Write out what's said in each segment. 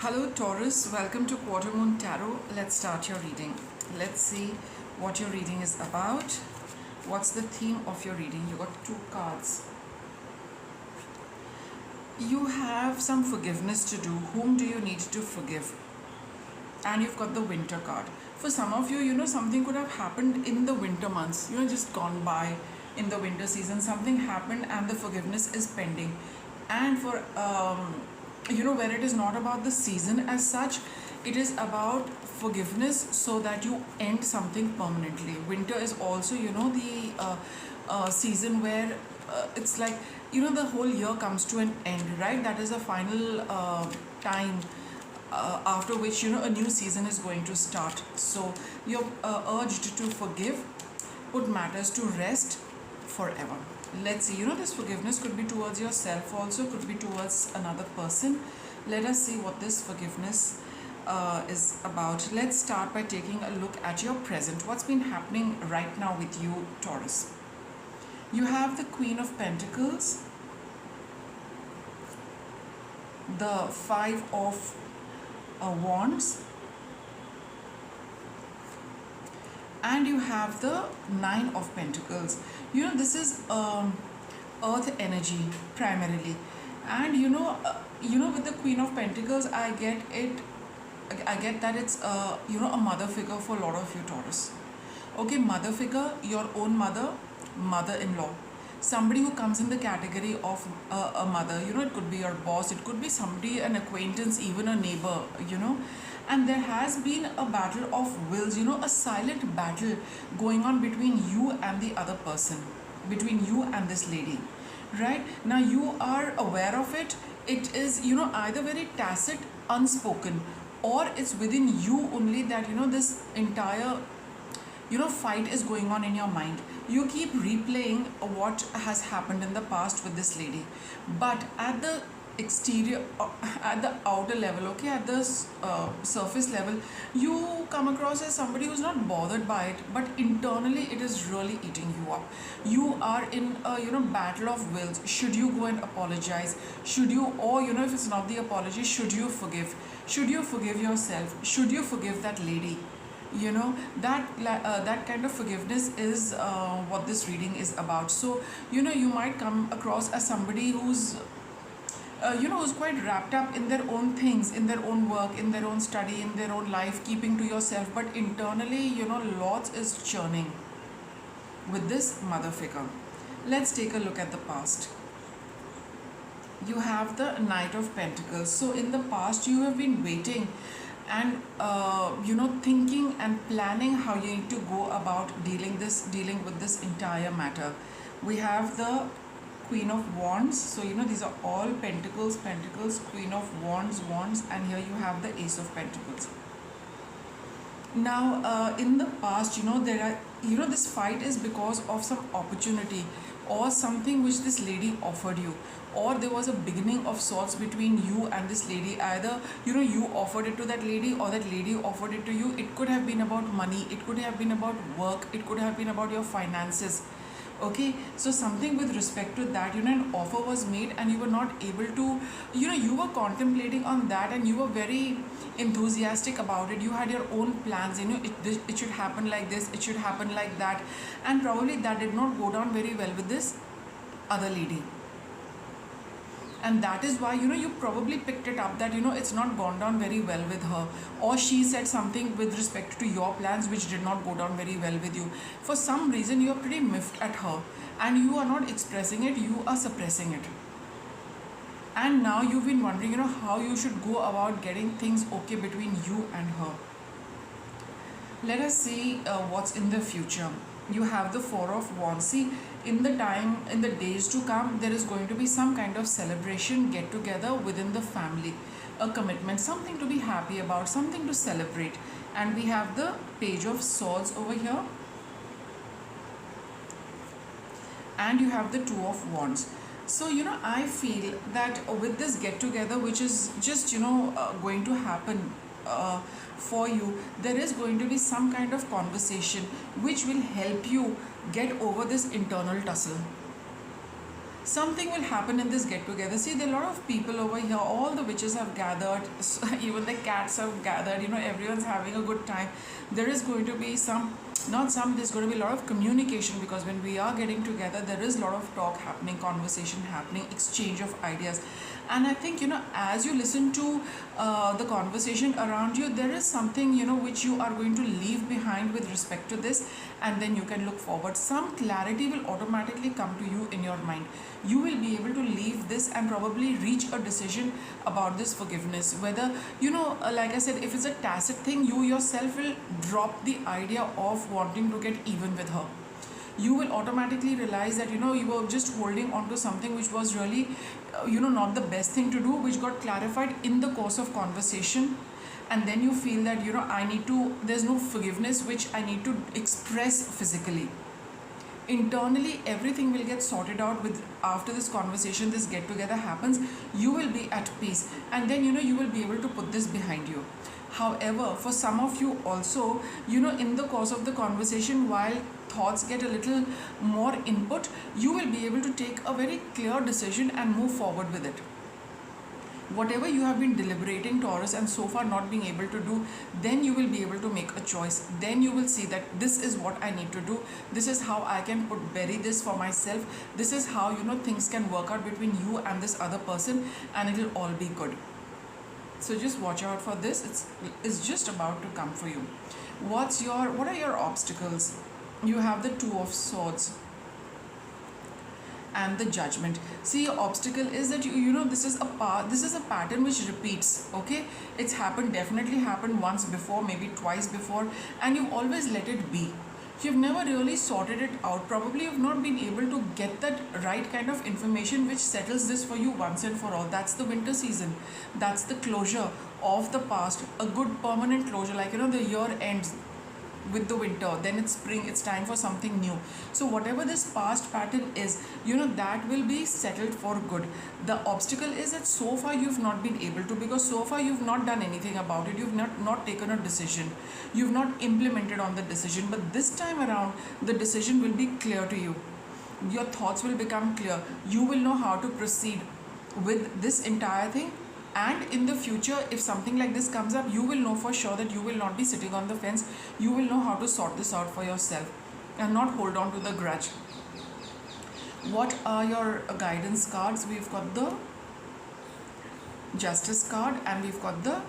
Hello Taurus, welcome to Quarter Moon Tarot. Let's start your reading. Let's see what your reading is about. What's the theme of your reading? You got two cards. You have some forgiveness to do. Whom do you need to forgive? And you've got the winter card. For some of you, something could have happened in the winter months, just gone by in the winter season. Something happened and the forgiveness is pending. And for where it is not about the season as such, it is about forgiveness so that you end something permanently. Winter is also the season where it's like the whole year comes to an end, right? That is the final time after which a new season is going to start. So you're urged to forgive, put matters to rest forever. Let's see, this forgiveness could be towards yourself also, could be towards another person. Let us see what this forgiveness is about. Let's start by taking a look at your present. What's been happening right now with you, Taurus? You have the Queen of Pentacles, the Five of Wands, and you have the Nine of Pentacles. This is earth energy primarily, and with the Queen of Pentacles, I get that it's a mother figure for a lot of you, Taurus. Okay, mother figure, your own mother-in-law, somebody who comes in the category of a mother. It could be your boss, it could be somebody, an acquaintance, even a neighbor. And there has been a battle of wills, a silent battle going on between you and the other person, between you and this lady, right? Now you are aware of it. It is, either very tacit, unspoken, or it's within you only that, this entire, fight is going on in your mind. You keep replaying what has happened in the past with this lady, but at the exterior, at the outer level, okay, at the surface level, you come across as somebody who's not bothered by it, but internally it is really eating you up. You are in a battle of wills. Should you go and apologize? Should you, or if it's not the apology, should you forgive? Should you forgive yourself? Should you forgive that lady? That kind of forgiveness is what this reading is about. So you might come across as somebody who's who's quite wrapped up in their own things, in their own work, in their own study, in their own life, keeping to yourself, but internally, lots is churning with this mother figure. Let's take a look at the past. You have the Knight of Pentacles. So in the past, you have been waiting and thinking and planning how you need to go about dealing with this entire matter. We have the Queen of Wands. So these are all Pentacles, Queen of Wands, and here you have the Ace of Pentacles. Now in the past, there are this fight is because of some opportunity or something which this lady offered you, or there was a beginning of sorts between you and this lady. Either you offered it to that lady or that lady offered it to you. It could have been about money, it could have been about work, it could have been about your finances. Okay, so something with respect to that, an offer was made and you were not able to, you were contemplating on that and you were very enthusiastic about it. You had your own plans, it should happen like this, it should happen like that, and probably that did not go down very well with this other lady. And that is why you probably picked it up that it's not gone down very well with her, or she said something with respect to your plans which did not go down very well with you. For some reason you are pretty miffed at her and you are not expressing it, you are suppressing it. And now you've been wondering how you should go about getting things okay between you and her. Let us see what's in the future. You have the Four of Wands. See, in the days to come, there is going to be some kind of celebration, get together within the family, a commitment, something to be happy about, something to celebrate. And we have the Page of Swords over here, and you have the Two of Wands. So I feel that with this get together, which is just going to happen for you, there is going to be some kind of conversation which will help you get over this internal tussle. something will happen in this get together. See, there are a lot of people over here, all the witches have gathered, even the cats have gathered, everyone's having a good time. There is going to be there's going to be a lot of communication, because when we are getting together, there is a lot of talk happening, conversation happening, exchange of ideas. And I think, as you listen to the conversation around you, there is something, which you are going to leave behind with respect to this, and then you can look forward. Some clarity will automatically come to you in your mind. You will be able to leave this and probably reach a decision about this forgiveness. Whether, like I said, if it's a tacit thing, you yourself will drop the idea of wanting to get even with her. You will automatically realize that you were just holding on to something which was really not the best thing to do, which got clarified in the course of conversation. And then you feel that there's no forgiveness which I need to express physically. Internally, everything will get sorted out with after this conversation, this get together happens. You will be at peace, and then you will be able to put this behind you. However, for some of you also, in the course of the conversation, while thoughts get a little more input, you will be able to take a very clear decision and move forward with it. Whatever you have been deliberating, Taurus, and so far not being able to do, then you will be able to make a choice. Then you will see that this is what I need to do. This is how I can bury this for myself. This is how things can work out between you and this other person, and it will all be good. So just watch out for this. It's just about to come for you. What are your obstacles? You have the Two of Swords and the Judgment. See, your obstacle is that this is a pattern which repeats. Okay, it's definitely happened once before, maybe twice before, and you've always let it be. You've never really sorted it out. Probably you've not been able to get that right kind of information which settles this for you once and for all. That's the winter season. That's the closure of the past. A good permanent closure, like the year ends with the winter, then it's spring, it's time for something new. So whatever this past pattern is, that will be settled for good. The obstacle is that so far you've not been able to, because so far you've not done anything about it. You've not taken a decision. You've not implemented on the decision. But this time around, the decision will be clear to you. Your thoughts will become clear. You will know how to proceed with this entire thing. And in the future, if something like this comes up, you will know for sure that you will not be sitting on the fence. You will know how to sort this out for yourself and not hold on to the grudge. What are your guidance cards? We've got the Justice card and we've got the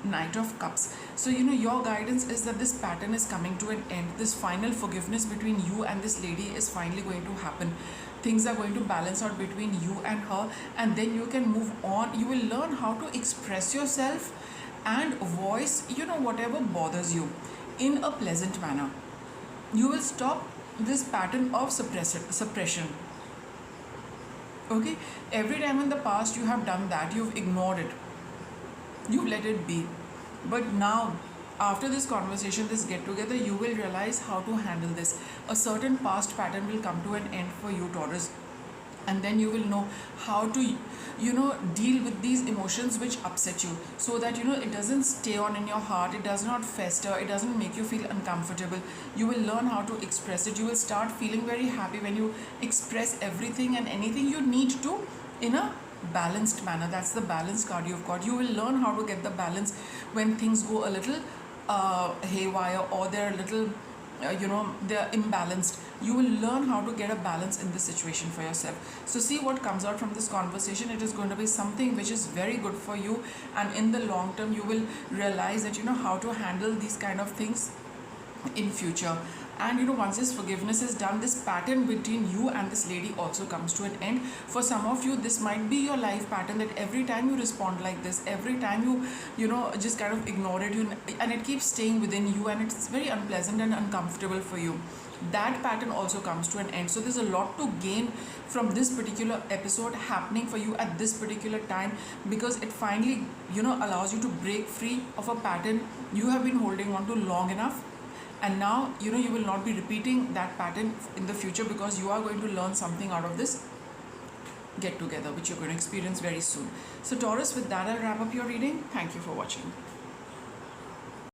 Knight of Cups. So your guidance is that this pattern is coming to an end. This final forgiveness between you and this lady is finally going to happen. Things are going to balance out between you and her, and then you can move on. You will learn how to express yourself and voice whatever bothers you in a pleasant manner. You will stop this pattern of suppression. Okay, every time in the past you have done that, you've ignored it, you've let it be. But now, after this conversation, this get together, you will realize how to handle this. A certain past pattern will come to an end for you, Taurus, and then you will know how to deal with these emotions which upset you, so that it doesn't stay on in your heart, it does not fester, it doesn't make you feel uncomfortable. You will learn how to express it. You will start feeling very happy when you express everything and anything you need to in a balanced manner. That's the balance card you've got. You will learn how to get the balance when things go a little haywire, or they're a little they're imbalanced. You will learn how to get a balance in this situation for yourself. So see what comes out from this conversation. It is going to be something which is very good for you, and in the long term you will realize that how to handle these kind of things in future. And once this forgiveness is done, this pattern between you and this lady also comes to an end. For some of you, this might be your life pattern, that every time you respond like this, every time you just kind of ignore it, and it keeps staying within you, and it's very unpleasant and uncomfortable for you. That pattern also comes to an end. So there's a lot to gain from this particular episode happening for you at this particular time, because it finally allows you to break free of a pattern you have been holding on to long enough. And now you will not be repeating that pattern in the future, because you are going to learn something out of this get together, which you're going to experience very soon. So Taurus, with that I'll wrap up your reading. Thank you for watching.